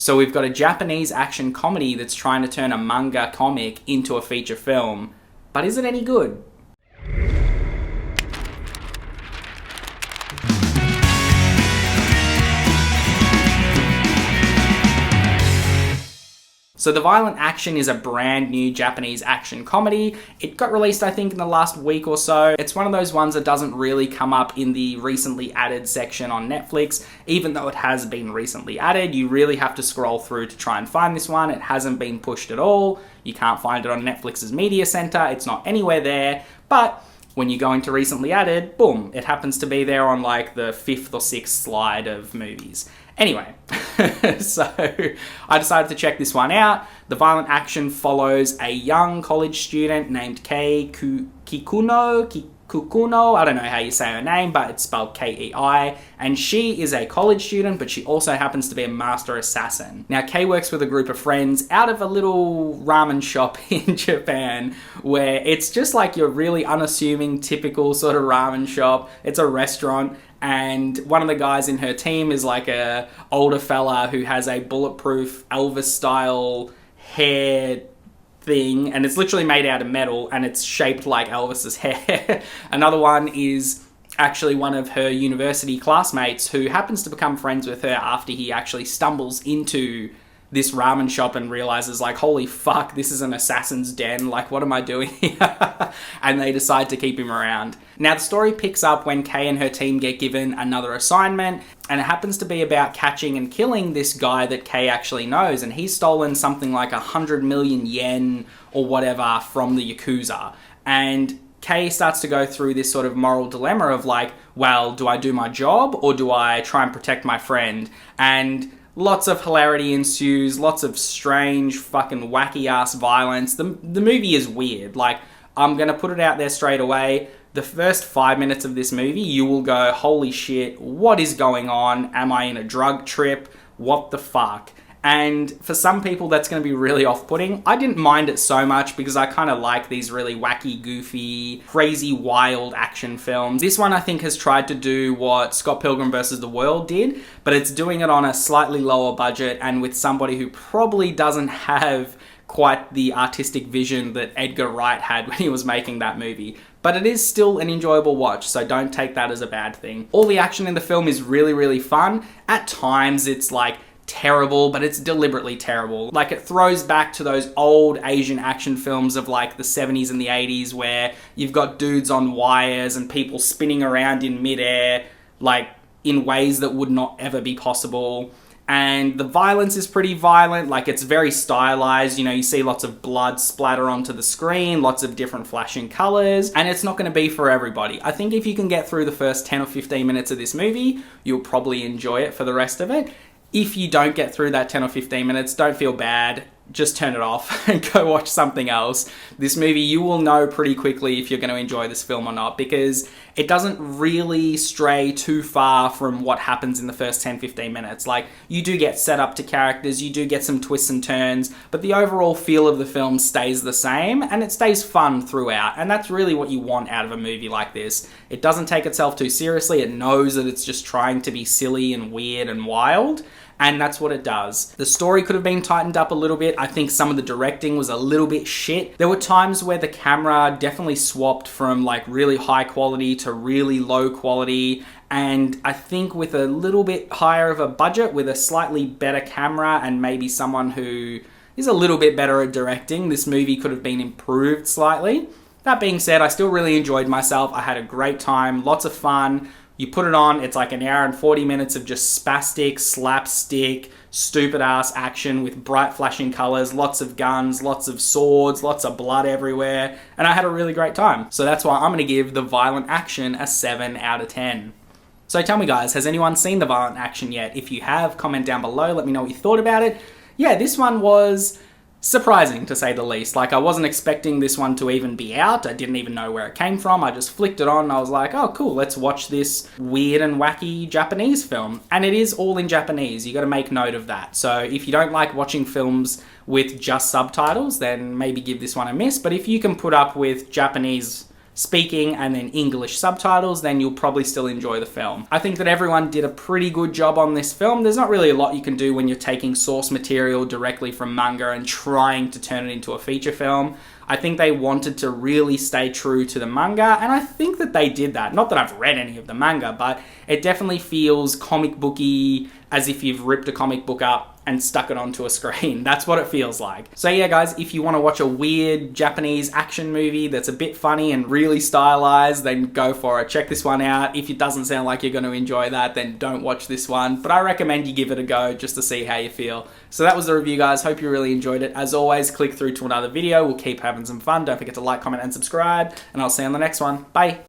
So we've got a Japanese action comedy that's trying to turn a manga comic into a feature film. But is it any good? So The Violent Action is a brand new Japanese action comedy. It got released, I think, in the last week or so. It's one of those ones that doesn't really come up in the recently added section on Netflix. Even though it has been recently added, you really have to scroll through to try and find this one. It hasn't been pushed at all. You can't find it on Netflix's media center. It's not anywhere there. But when you go into recently added, boom, it happens to be there on like the 5th or 6th slide of movies. Anyway, so I decided to check this one out. The Violent Action follows a young college student named Kei Kikuno, I don't know how you say her name, but it's spelled K-E-I, and she is a college student, but she also happens to be a master assassin. Now, Kei works with a group of friends out of a little ramen shop in Japan, where it's just like your really unassuming, typical sort of ramen shop. It's a restaurant, and one of the guys in her team is like a older fella who has a bulletproof Elvis-style hair thing, and it's literally made out of metal and it's shaped like Elvis's hair. Another one is actually one of her university classmates who happens to become friends with her after he actually stumbles into this ramen shop and realizes, like, holy fuck, this is an assassin's den, like, what am I doing here? And they decide to keep him around. Now, the story picks up when Kei and her team get given another assignment, and it happens to be about catching and killing this guy that Kei actually knows, and he's stolen something like 100 million yen or whatever from the Yakuza. And Kei starts to go through this sort of moral dilemma of like, well, do I do my job or do I try and protect my friend? And lots of hilarity ensues, lots of strange, fucking wacky-ass violence. The movie is weird. Like, I'm gonna put it out there straight away. The first 5 minutes of this movie, you will go, holy shit, what is going on? Am I in a drug trip? What the fuck? And for some people, that's going to be really off-putting. I didn't mind it so much because I kind of like these really wacky, goofy, crazy, wild action films. This one, I think, has tried to do what Scott Pilgrim vs. the World did, but it's doing it on a slightly lower budget and with somebody who probably doesn't have quite the artistic vision that Edgar Wright had when he was making that movie. But it is still an enjoyable watch, so don't take that as a bad thing. All the action in the film is really, really fun. At times, it's like terrible, but it's deliberately terrible. Like, it throws back to those old Asian action films of like the 70s and the 80s where you've got dudes on wires and people spinning around in midair, like in ways that would not ever be possible. And the violence is pretty violent, like it's very stylized, you know, you see lots of blood splatter onto the screen, lots of different flashing colors, and it's not going to be for everybody. I think if you can get through the first 10 or 15 minutes of this movie, you'll probably enjoy it for the rest of it. If you don't get through that 10 or 15 minutes, don't feel bad. Just turn it off and go watch something else. This movie, you will know pretty quickly if you're going to enjoy this film or not, because it doesn't really stray too far from what happens in the first 10-15 minutes. Like, you do get set up to characters, you do get some twists and turns, but the overall feel of the film stays the same, and it stays fun throughout, and that's really what you want out of a movie like this. It doesn't take itself too seriously, it knows that it's just trying to be silly and weird and wild, and that's what it does. The story could have been tightened up a little bit. I think some of the directing was a little bit shit. There were times where the camera definitely swapped from like really high quality to really low quality. And I think with a little bit higher of a budget, with a slightly better camera and maybe someone who is a little bit better at directing, this movie could have been improved slightly. That being said, I still really enjoyed myself. I had a great time, lots of fun. You put it on, it's like an hour and 40 minutes of just spastic, slapstick, stupid-ass action with bright flashing colours, lots of guns, lots of swords, lots of blood everywhere, and I had a really great time. So that's why I'm going to give The Violent Action a 7 out of 10. So tell me guys, has anyone seen The Violent Action yet? If you have, comment down below, let me know what you thought about it. Yeah, this one was surprising, to say the least. Like, I wasn't expecting this one to even be out. I didn't even know where it came from. I just flicked it on and I was like, oh cool, let's watch this weird and wacky Japanese film. And it is all in Japanese. You got to make note of that. So if you don't like watching films with just subtitles, then maybe give this one a miss. But if you can put up with Japanese speaking and then English subtitles, then you'll probably still enjoy the film. I think that everyone did a pretty good job on this film. There's not really a lot you can do when you're taking source material directly from manga and trying to turn it into a feature film. I think they wanted to really stay true to the manga, and I think that they did that. Not that I've read any of the manga, but it definitely feels comic booky, as if you've ripped a comic book up and stuck it onto a screen. That's what it feels like. So yeah, guys, if you want to watch a weird Japanese action movie that's a bit funny and really stylized, then go for it. Check this one out. If it doesn't sound like you're going to enjoy that, then don't watch this one. But I recommend you give it a go just to see how you feel. So that was the review, guys. Hope you really enjoyed it. As always, click through to another video. We'll keep having some fun. Don't forget to like, comment, and subscribe. And I'll see you on the next one. Bye.